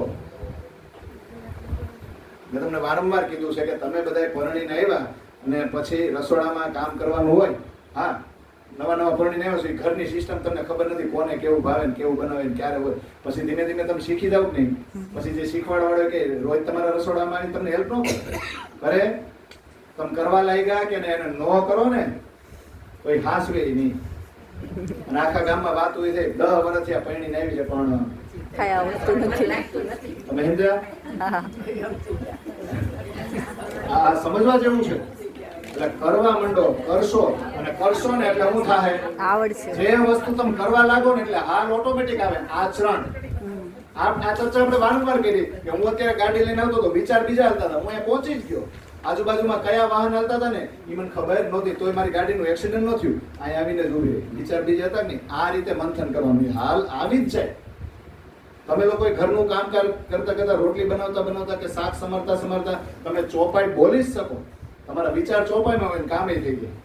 મેં તમને વારંવાર કીધું છે કે તમે બધા પરણીને આવ્યા અને પછી રસોડામાં કામ કરવાનું હોય, હા નવા પરણીને આવ્યા છો, ઘરની સિસ્ટમ તમને ખબર નથી કોને કેવું ભાવે ને કેવું બનાવે ને ક્યારે હોય. પછી ધીમે ધીમે તમે શીખી જાવ કે નહીં. પછી જે શીખવાડવાળો કે રોજ તમારા રસોડામાં આવીને તમને હેલ્પ ન કરે, તમે કરવા લાગ્યા કે એને ન કરો ને કોઈ હાસવે નહીં. અને આખા ગામમાં વાત હોય છે 10 વર્ષથી આ પરણીને આવી છે પણ કઈ આવડતું નથી. તમે સમજ્યા? આ સમજવા જેવું છે. એટલે કરવા માંડો, કરશો અને કરશો ને એટલે શું થાય? આવડશે. જે વસ્તુ તમે કરવા લાગો ને એટલે હાલ ઓટોમેટિક આવે. આચરણ. આ ચર્ચા આપણે વારંવાર કરી કે હું અત્યારે ગાડી લઈને આવતો હતો, વિચાર બીજા હાલતા હતા, હું અહીંયા પહોંચી જ ગયો. આજુબાજુમાં કયા વાહન હાલતા હતા ને એ મને ખબર નહોતી, તોય મારી ગાડીનું એક્સિડન્ટ ન થયું. અહીંયા આવીને જ ઉભી રહી. વિચાર બીજા હતા ને. આ રીતે મંથન કરવાનું. હાલ આવી જ જાય. તમે લોકો ઘરનું કામ કરતા કરતા, રોટલી બનાવતા કે શાક સમારતા તમે ચોપાઈ બોલી જ શકો. તમારા વિચાર ચોપાઈમાં હોય ને કામે થઈ ગયા.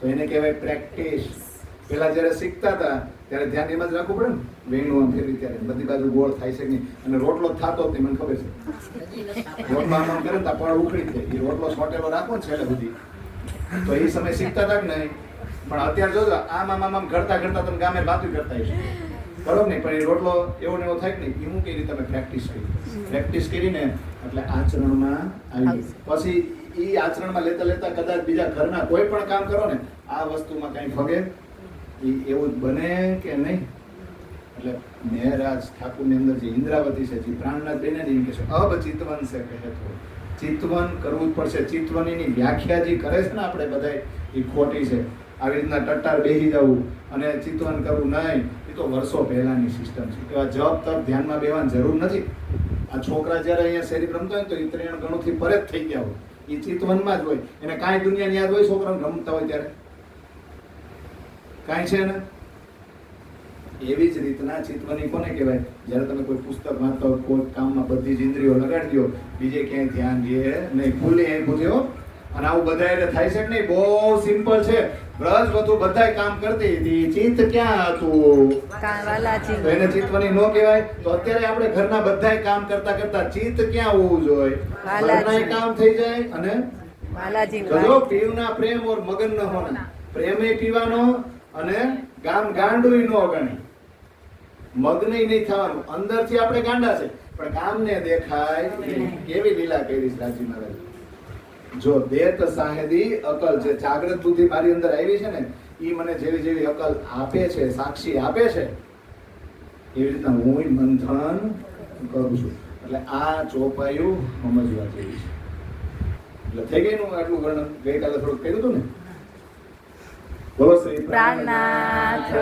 તો એને કહેવાય પ્રેક્ટિસ. પેલા જ્યારે શીખતા હતા ત્યારે ધ્યાન એમાં જ રાખવું પડે ને. વેણું આમ ફેરવી ત્યારે બધી બાજુ ગોળ થાય છે નહીં, અને રોટલો થતો જ નહીં, મને ખબર છે. રોટલો આમ કરે ને પડ ઉખડી જાય. એ રોટલો સોટેલો રાખો ને છેલ્લે સુધી. તો એ સમય શીખતા હતા કે નહીં. પણ અત્યારે જોજો આમ ઘડતા તમે ગામે વાતું કરતા હશો, બરોબર નહીં? પણ એ રોટલો એવો ને એવો થાય કે નહીં. હું કઈ તમે પ્રેક્ટિસ કરીને એટલે આચરણમાં આવી. પછી એ આચરણમાં લેતા કદાચ બીજા ઘરના કોઈ પણ કામ કરો ને, આ વસ્તુમાં કઈ ફગે એવું જ બને કે નહીં. એટલે મેહરાજ ઠાકુરની અંદર જે ઇન્દ્રાવતી છે, જે પ્રાણનાથ બેને જ એમ કે છે અબ ચિતવન છે કહે તો ચિતવન કરવું જ પડશે. ચિતવનની વ્યાખ્યા જે કરે છે ને આપણે બધા, એ ખોટી છે. આવી રીતના ટટ્ટાર બેસી જવું અને ચિતવન કરવું નહીં, એ તો વર્ષો પહેલાની સિસ્ટમ છે. એવા જપ તપ ધ્યાનમાં બેવાની જરૂર નથી. આ છોકરા જ્યારે અહીંયા શેરી રમતા હોય ને તો એ 3 ગણોથી પરે જ થઈ ગયા હોય. એ ચિતવનમાં જ હોય. એને કાંઈ દુનિયાની યાદ હોય છોકરાને રમતા હોય ત્યારે? કાંઈ છે ને. એવી જ રીતના ચિતવની કોને કહેવાય? જ્યારે તમે કોઈ પુસ્તક વાંચતા હોય, કોઈ કામમાં બધી જ ઇન્દ્રિયો લગાડી દો, બીજે ક્યાંય ધ્યાન દે નહીં, ખુલ્લી અહીં પૂછ્યો. અને આવું બધા થાય છે કે નહીં? બહુ સિમ્પલ છે. બ્રજ વધુ બધાય કામ કરતી હતી, ચિત્ત ક્યાં હતું? એને ચિત્તવની નો કહેવાય. તો અત્યારે આપણે ઘરના બધાય કામ કરતા ચિત્ત ક્યાં હોવું જોઈએ? ઘરનાય કામ થઈ જાય અને જો પીવના પ્રેમ ઓર મગન ન હોના. પ્રેમે પીવાનો અને ગાંડું ન ગણે, મગ્ન નહીં થવાનું. અંદરથી આપણે ગાંડા છે પણ કામને દેખાય. કેવી લીલા કરી રાજી મહારાજ. જો દેત સાહેદી અકલ, જે જાગ્રત બુદ્ધિ મારી અંદર આવી છે ને, એ મને જેવી અકલ આપે છે, સાક્ષી આપે છે, એવી રીતના હું મંથન કરું છું. એટલે આ ચોપાયું સમજવા જેવી છે. એટલે થઈ ગઈ નું આટલું વર્ણન. ગઈકાલે થોડુંક કહ્યું હતું ને. બોલો શ્રી પ્રાણનાથ.